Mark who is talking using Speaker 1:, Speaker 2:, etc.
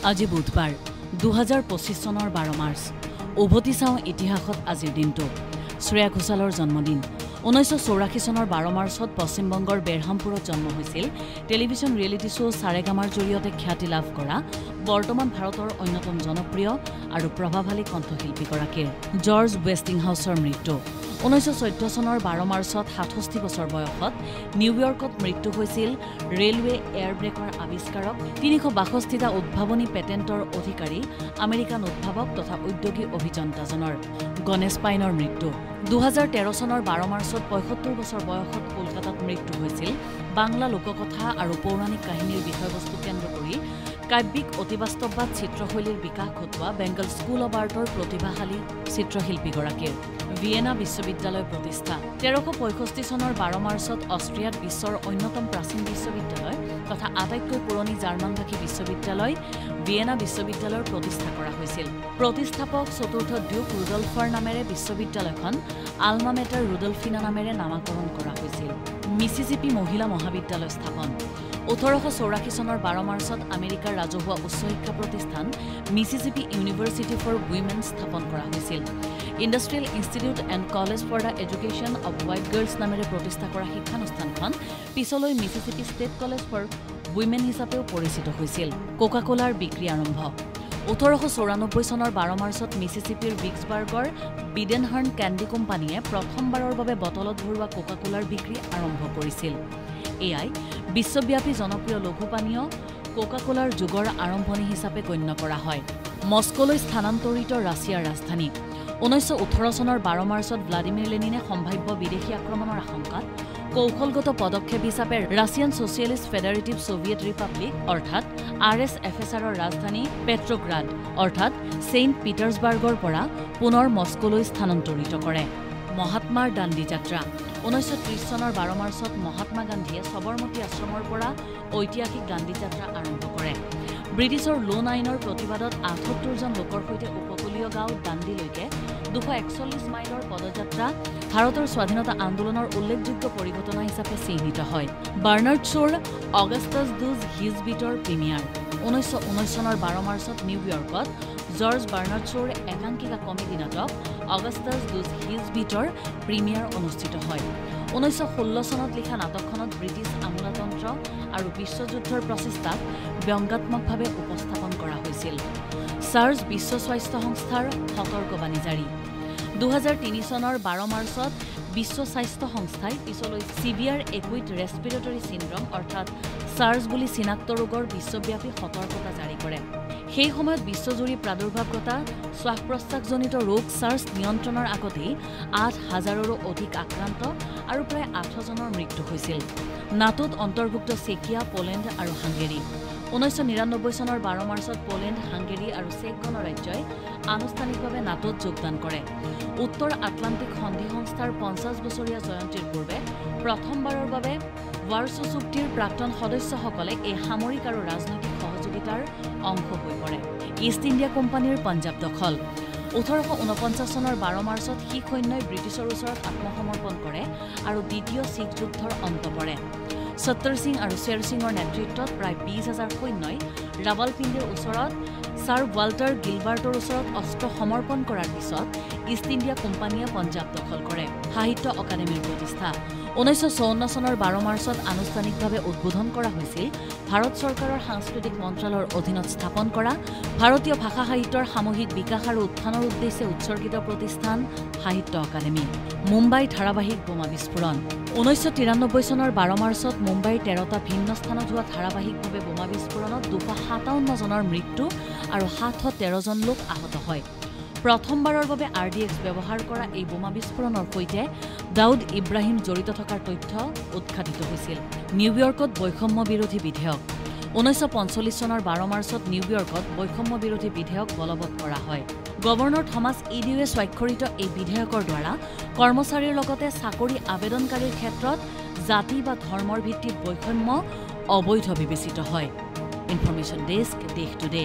Speaker 1: আজি বুধবাৰ 2025 চনৰ 12 মাৰ্চ উভতি চাওঁ ইতিহাসত আজিৰ দিনটো শ্ৰেয়া ঘোষালৰ জন্মদিন 1984 চনৰ 12 মাৰ্চত পশ্চিমবংগৰ বেৰহামপুৰত জন্ম হৈছিল টেলিভিছন ৰিয়েলিটি শ্ব' সাৰেগামাৰ জৰিয়তে খ্যাতি লাভ কৰা বৰ্তমান ভাৰতৰ অন্যতম জনপ্ৰিয় আৰু প্ৰভাৱশালী কণ্ঠশিল্পীগৰাকীৰ জৰ্জ ৱেষ্টিংহাউছৰ মৃত্যু 1914 চনৰ 12 মাৰ্চত 67 বছৰ বয়সত নিউয়ৰ্কত মৃত্যু হৈছিল ৰেলৱে এয়াৰ ব্ৰেকৰ আৱিষ্কাৰক 362টা উদ্ভাৱনী পেটেণ্টৰ অধিকাৰী আমেৰিকান উদ্ভাৱক তথা উদ্যোগী অভিযন্তাজনৰ গণেশ পাইনৰ মৃত্যু 2013 চনৰ 12 মাৰ্চত 75 বছৰ বয়সত কলকাতাত মৃত্যু হৈছিল বাংলা লোককথা আৰু পৌৰাণিক কাহিনীৰ বিষয়বস্তু কেন্দ্ৰ কৰি কাব্যিক অতিবাস্তৱবাদ চিত্ৰশৈলীৰ বিকাশ ঘটোৱা বেংগল স্কুল অৱ আৰ্টৰ প্ৰতিভাশালী চিত্ৰশিল্পীগৰাকীৰ ভিয়েনা বিশ্ববিদ্যালয় প্ৰতিষ্ঠা 1365 চনৰ 12 মাৰ্চত অষ্ট্ৰিয়াত বিশ্বৰ অন্যতম প্ৰাচীন বিশ্ববিদ্যালয় তথা আটাইতকৈ পুৰণি জাৰ্মানভাষী বিশ্ববিদ্যালয় ভিয়েনা বিশ্ববিদ্যালয়ৰ প্ৰতিষ্ঠা কৰা হৈছিল প্ৰতিষ্ঠাপক চতুৰ্থ ডিউক ৰুডলফৰ নামেৰে বিশ্ববিদ্যালয়খন আলমা মেটাৰ ৰুডলফিনা নামেৰে নামাকৰণ কৰা হৈছিল মিছিছিপি মহিলা মহাবিদ্যালয় স্থাপন 1884 চনৰ 12 মাৰ্চত আমেৰিকাৰ ৰাজহুৱা উচ্চ শিক্ষা প্ৰতিষ্ঠান মিছিছিপি ইউনিভাৰ্চিটি ফৰ উইমেন স্থাপন কৰা হৈছিল industrial institute and college for the education of white girls নামেৰে প্ৰতিষ্ঠা কৰা শিক্ষানুষ্ঠানখন পিছলৈ Mississippi state college for women হিচাপেও পৰিচিত হৈছিল কোকা-কোলাৰ বিক্ৰী আৰম্ভ 1894 চনৰ 12 মাৰ্চত মিছিছিপিৰ ভিক্সবাৰ্গৰ বিডেনহাৰ্ণ কেণ্ডি কোম্পানীয়ে প্ৰথমবাৰৰ বাবে বটলত ভৰোৱা কোকা-কোলাৰ বিক্ৰী আৰম্ভ কৰিছিল এয়াই বিশ্বব্যাপী জনপ্ৰিয় লঘু পানীয় কোকা-কোলাৰ যুগৰ আৰম্ভণি হিচাপে গণ্য কৰা হয় মস্কোলৈ স্থানান্তৰিত ৰাছিয়াৰ ৰাজধানী 1918 চনৰ 12 মাৰ্চত ভ্লাদিমিৰ লেনিনে সম্ভাৱ্য বিদেশী আক্ৰমণৰ আশংকাত কৌশলগত পদক্ষেপ হিচাপে ৰাছিয়ান ছ'চিয়েলিষ্ট ফেডাৰেটিভ ছোভিয়েট ৰিপাব্লিক অৰ্থাৎ RSFSRৰ ৰাজধানী পেট্ৰগ্ৰাড অৰ্থাৎ ছেইণ্ট পিটাৰ্ছবাৰ্গৰ পৰা পুনৰ মস্কোলৈ স্থানান্তৰিত কৰে মহাত্মাৰ দাণ্ডী যাত্ৰা 1930 চনৰ 12 মাৰ্চত মহাত্মা গান্ধীয়ে সবৰমতী আশ্ৰমৰ পৰা ঐতিহাসিক দাণ্ডী যাত্ৰা আৰম্ভ কৰে ব্ৰিটিছৰ লোন আইনৰ প্ৰতিবাদত 78 জন লোকৰ সৈতে উপকূলীয় গাঁও দাণ্ডীলৈকে 241 মাইলৰ পদযাত্ৰা ভাৰতৰ স্বাধীনতা আন্দোলনৰ উল্লেখযোগ্য পৰিঘটনা হিচাপে চিহ্নিত হয় বাৰ্নাৰ্ড শ্ব'ৰ অগাষ্টাছ ডুজ হিজবিটৰ প্ৰিমিয়াৰ 1919 চনৰ 12 মাৰ্চত নিউয়ৰ্কত জৰ্জ বাৰ্নাৰ্ড শ্ব'ৰ একাংকিকা কমেডি নাটক অগাষ্টাছ ডুজ হিজবিটৰ প্ৰিমিয়াৰ অনুষ্ঠিত হয় 1916 চনত লিখা নাটকখনত ব্ৰিটিছ আমোলাতন্ত্ৰ আৰু বিশ্বযুদ্ধৰ প্ৰচেষ্টাক ব্যংগাত্মকভাৱে উপস্থাপন কৰা হৈছিল চাৰ্চ বিশ্ব স্বাস্থ্য সংস্থাৰ সতৰ্কবাণী জাৰি 2003 চনৰ 12 মাৰ্চত বিশ্ব স্বাস্থ্য সংস্থাই পিছলৈ চিভিয়াৰ একুইট ৰেছপিৰেটৰী চিণ্ড্ৰম অৰ্থাৎ চাৰ্চ বুলি চিনাক্ত ৰোগৰ বিশ্বব্যাপী সতৰ্কতা জাৰি কৰে সেই সময়ত বিশ্বজুৰি প্ৰাদুৰ্ভাৱ ঘটা শ্বাস-প্ৰশ্বাসজনিত ৰোগ চাৰ্চ নিয়ন্ত্ৰণৰ আগতেই 8,000ৰো অধিক আক্ৰান্ত আৰু প্ৰায় 8 জনৰ মৃত্যু হৈছিল নাটোত অন্তৰ্ভুক্ত চেকিয়া পোলেণ্ড আৰু হাংগেৰী 1999 চনৰ 12 মাৰ্চত পোলেণ্ড হাংগেৰী আৰু চেক গণৰাজ্যই আনুষ্ঠানিকভাৱে নাটোত যোগদান কৰে উত্তৰ আটলাণ্টিক সন্ধি সংস্থাৰ 50 বছৰীয়া জয়ন্তীৰ পূৰ্বে প্ৰথমবাৰৰ বাবে ৱাৰ্ছো চুক্তিৰ প্ৰাক্তন সদস্যসকলে এই সামৰিক আৰু ৰাজনৈতিক সহযোগিতাৰ অংশ হৈ পৰে ইষ্ট ইণ্ডিয়া কোম্পানীৰ পঞ্জাৱ দখল 1849 চনৰ 12 মাৰ্চত শিখ সৈন্যই ব্ৰিটিছৰ ওচৰত আত্মসমৰ্পণ কৰে আৰু দ্বিতীয় শিখ যুদ্ধৰ অন্ত পৰে সত্তৰ সিং আৰু শ্বেৰ সিঙৰ নেতৃত্বত প্ৰায় 20,000 সৈন্যই ৰাৱালপিণ্ডিৰ ওচৰত ছাৰ ৱাল্টাৰ গিলবাৰ্টৰ ওচৰত অস্ত্ৰ সমৰ্পণ কৰাৰ পিছত ইষ্ট ইণ্ডিয়া কোম্পানীয়ে পঞ্জাৱ দখল কৰে সাহিত্য অকাডেমীৰ প্ৰতিষ্ঠা 1954 চনৰ 12 মাৰ্চত আনুষ্ঠানিকভাৱে উদ্বোধন কৰা হৈছিল ভাৰত চৰকাৰৰ সাংস্কৃতিক মন্ত্ৰালয়ৰ অধীনত স্থাপন কৰা ভাৰতীয় ভাষা সাহিত্যৰ সামূহিক বিকাশ আৰু উত্থানৰ উদ্দেশ্যে উৎসৰ্গিত প্ৰতিষ্ঠান সাহিত্য অকাডেমী মুম্বাই ধাৰাবাহিক বোমা বিস্ফোৰণ 1993 চনৰ 12 মাৰ্চত মুম্বাইৰ 13টা ভিন্ন স্থানত হোৱা ধাৰাবাহিকভাৱে বোমা বিস্ফোৰণত 257 জনৰ মৃত্যু আৰু 713 জন লোক আহত হয় প্ৰথমবাৰৰ বাবে RDX ব্যৱহাৰ কৰা এই বোমা বিস্ফোৰণৰ সৈতে দাউদ ইব্ৰাহিম জড়িত থকাৰ তথ্য উদ্ঘাটিত হৈছিল নিউয়ৰ্কত বৈষম্য বিৰোধী বিধেয়ক 1945 চনৰ 12 মাৰ্চত নিউয়ৰ্কত বৈষম্য বিৰোধী বিধেয়ক বলবৎ কৰা হয় গভৰ্ণৰ থমাছ ইডিউৱে স্বাক্ষৰিত এই বিধেয়কৰ দ্বাৰা কৰ্মচাৰীৰ লগতে চাকৰি আবেদনকাৰীৰ ক্ষেত্ৰত জাতি বা ধৰ্মৰ ভিত্তিত বৈষম্য অবৈধ বিবেচিত হয় ইনফৰমেশ্যন ডেস্ক দেশ টুডে